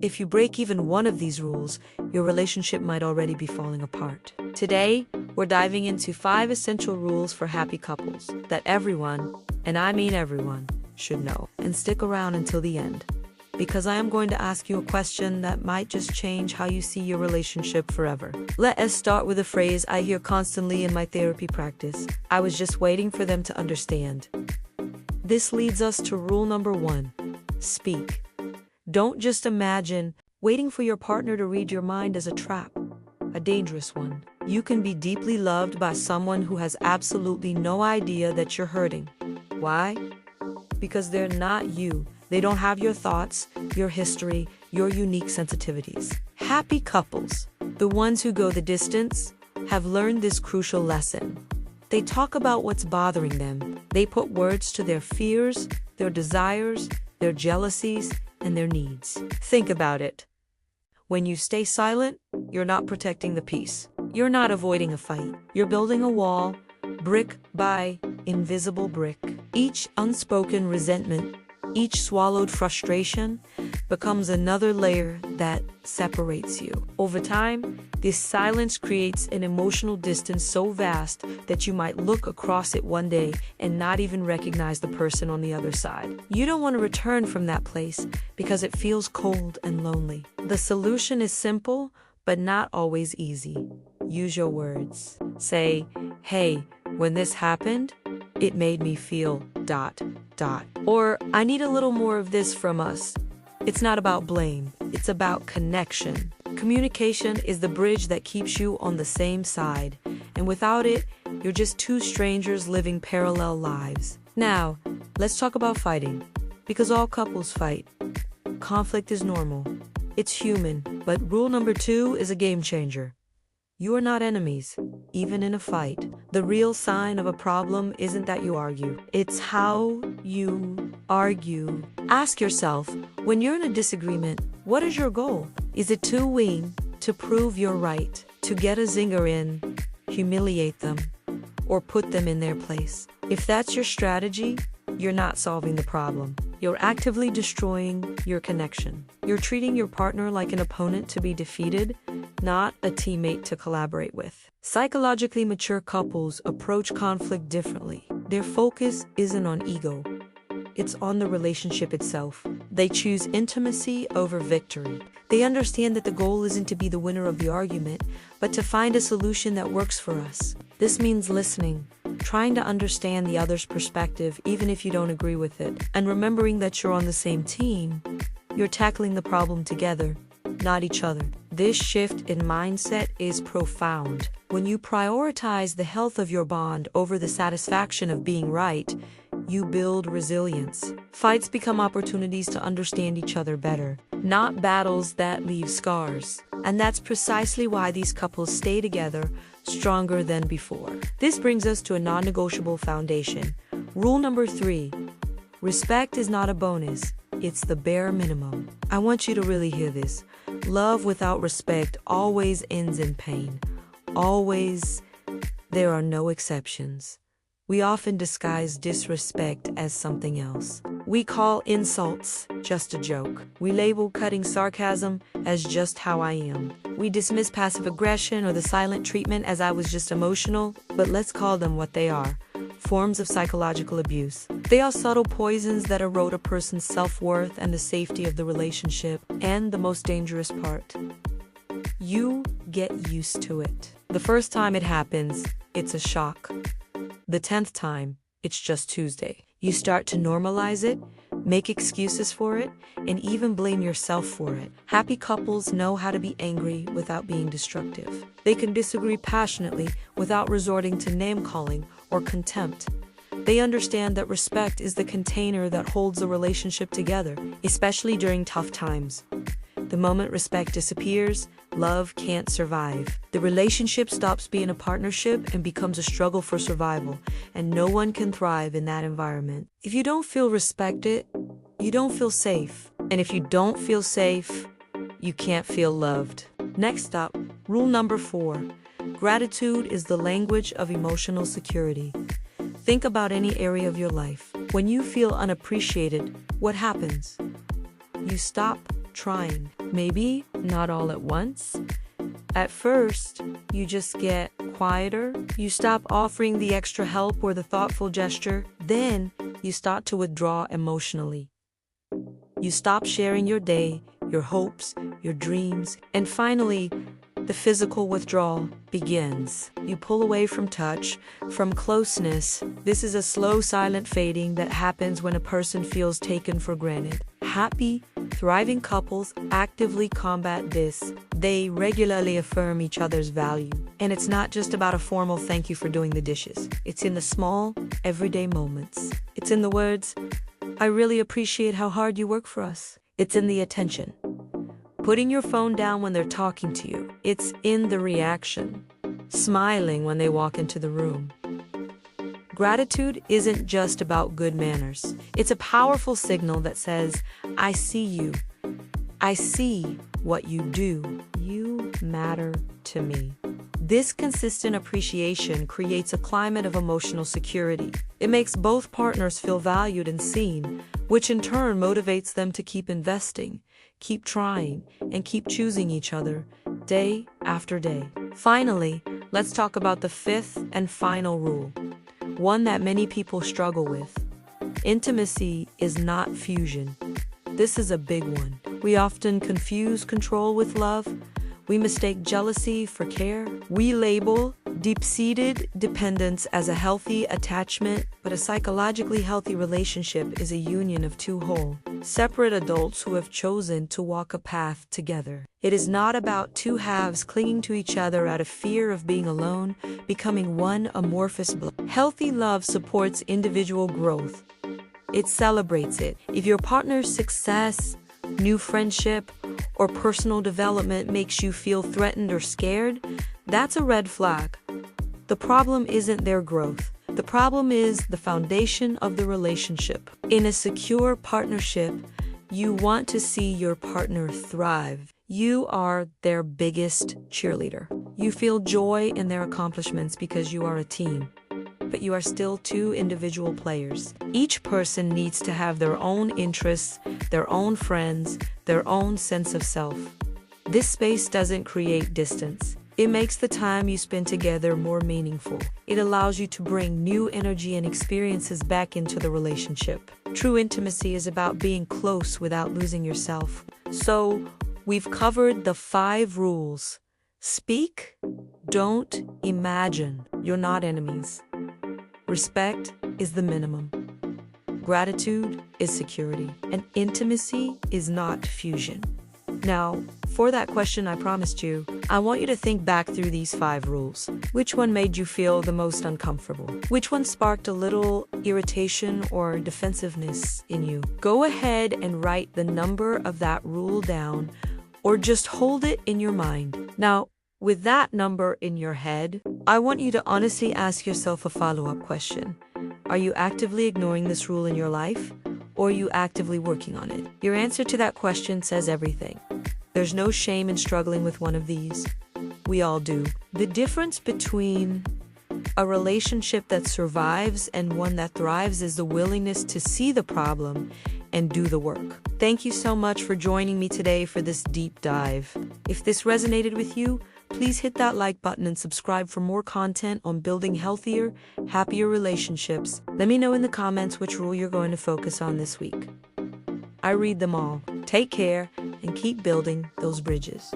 If you break even one of these rules, your relationship might already be falling apart. Today, we're diving into 5 essential rules for happy couples that everyone, and I mean everyone, should know. And stick around until the end, because I am going to ask you a question that might just change how you see your relationship forever. Let us start with a phrase I hear constantly in my therapy practice. I was just waiting for them to understand. This leads us to rule number 1. Speak. Don't just imagine. Waiting for your partner to read your mind is a trap, a dangerous one. You can be deeply loved by someone who has absolutely no idea that you're hurting. Why? Because they're not you. They don't have your thoughts, your history, your unique sensitivities. Happy couples, the ones who go the distance, have learned this crucial lesson. They talk about what's bothering them. They put words to their fears, their desires, their jealousies, and their needs. Think about it. When you stay silent, you're not protecting the peace. You're not avoiding a fight. You're building a wall, brick by invisible brick. Each unspoken resentment, each swallowed frustration, becomes another layer that separates you. Over time, this silence creates an emotional distance so vast that you might look across it one day and not even recognize the person on the other side. You don't want to return from that place because it feels cold and lonely. The solution is simple, but not always easy. Use your words. Say, "Hey, when this happened, it made me feel ... Or, "I need a little more of this from us." It's not about blame, it's about connection. Communication is the bridge that keeps you on the same side, and without it, you're just two strangers living parallel lives. Now, let's talk about fighting, because all couples fight. Conflict is normal. It's human, but rule number 2 is a game changer. You are not enemies, even in a fight. The real sign of a problem isn't that you argue. It's how you argue. Ask yourself, when you're in a disagreement, what is your goal? Is it to win, to prove you're right, to get a zinger in, humiliate them, or put them in their place? If that's your strategy, you're not solving the problem. You're actively destroying your connection. You're treating your partner like an opponent to be defeated, not a teammate to collaborate with. Psychologically mature couples approach conflict differently. Their focus isn't on ego. It's on the relationship itself. They choose intimacy over victory. They understand that the goal isn't to be the winner of the argument, but to find a solution that works for us. This means listening, trying to understand the other's perspective even if you don't agree with it, and remembering that you're on the same team. You're tackling the problem together, not each other. This shift in mindset is profound. When you prioritize the health of your bond over the satisfaction of being right, you build resilience. Fights become opportunities to understand each other better, not battles that leave scars. And that's precisely why these couples stay together, stronger than before. This brings us to a non-negotiable foundation. Rule number 3. Respect is not a bonus, it's the bare minimum. I want you to really hear this. Love without respect always ends in pain. Always. There are no exceptions. We often disguise disrespect as something else. We call insults just a joke. We label cutting sarcasm as just how I am. We dismiss passive aggression or the silent treatment as I was just emotional, but let's call them what they are. Forms of psychological abuse. They are subtle poisons that erode a person's self-worth and the safety of the relationship. And the most dangerous part, you get used to it. The first time it happens, it's a shock. The 10th time, it's just Tuesday. You start to normalize it, make excuses for it, and even blame yourself for it. Happy couples know how to be angry without being destructive. They can disagree passionately without resorting to name-calling or contempt. They understand that respect is the container that holds a relationship together, especially during tough times. The moment respect disappears, love can't survive. The relationship stops being a partnership and becomes a struggle for survival, and no one can thrive in that environment. If you don't feel respected, you don't feel safe. And if you don't feel safe, you can't feel loved. Next up, rule number 4. Gratitude is the language of emotional security. Think about any area of your life. When you feel unappreciated, what happens? You stop trying. Maybe not all at once. At first, you just get quieter. You stop offering the extra help or the thoughtful gesture. Then you start to withdraw emotionally. You stop sharing your day, your hopes, your dreams, and finally, the physical withdrawal begins. You pull away from touch, from closeness. This is a slow, silent fading that happens when a person feels taken for granted. Happy, thriving couples actively combat this. They regularly affirm each other's value. And it's not just about a formal thank you for doing the dishes. It's in the small, everyday moments. It's in the words, "I really appreciate how hard you work for us." It's in the attention. Putting your phone down when they're talking to you. It's in the reaction. Smiling when they walk into the room. Gratitude isn't just about good manners. It's a powerful signal that says, "I see you. I see what you do. You matter to me." This consistent appreciation creates a climate of emotional security. It makes both partners feel valued and seen, which in turn motivates them to keep investing, keep trying, and keep choosing each other day after day. Finally, let's talk about the fifth and final rule, one that many people struggle with. Intimacy is not fusion. This is a big one. We often confuse control with love. We mistake jealousy for care. We label deep-seated dependence as a healthy attachment, but a psychologically healthy relationship is a union of two whole, separate adults who have chosen to walk a path together. It is not about two halves clinging to each other out of fear of being alone, becoming one amorphous block. Healthy love supports individual growth. It celebrates it. If your partner's success, new friendship, or personal development makes you feel threatened or scared, that's a red flag. The problem isn't their growth. The problem is the foundation of the relationship. In a secure partnership, you want to see your partner thrive. You are their biggest cheerleader. You feel joy in their accomplishments because you are a team. But you are still two individual players. Each person needs to have their own interests, their own friends, their own sense of self. This space doesn't create distance. It makes the time you spend together more meaningful. It allows you to bring new energy and experiences back into the relationship. True intimacy is about being close without losing yourself. So, we've covered the 5 rules. Speak, don't, imagine. You're not enemies. Respect is the minimum. Gratitude is security. And intimacy is not fusion. Now, for that question I promised you, I want you to think back through these 5 rules. Which one made you feel the most uncomfortable? Which one sparked a little irritation or defensiveness in you? Go ahead and write the number of that rule down, or just hold it in your mind. Now, with that number in your head, I want you to honestly ask yourself a follow-up question. Are you actively ignoring this rule in your life, or are you actively working on it? Your answer to that question says everything. There's no shame in struggling with one of these. We all do. The difference between a relationship that survives and one that thrives is the willingness to see the problem and do the work. Thank you so much for joining me today for this deep dive. If this resonated with you, please hit that like button and subscribe for more content on building healthier, happier relationships. Let me know in the comments which rule you're going to focus on this week. I read them all. Take care and keep building those bridges.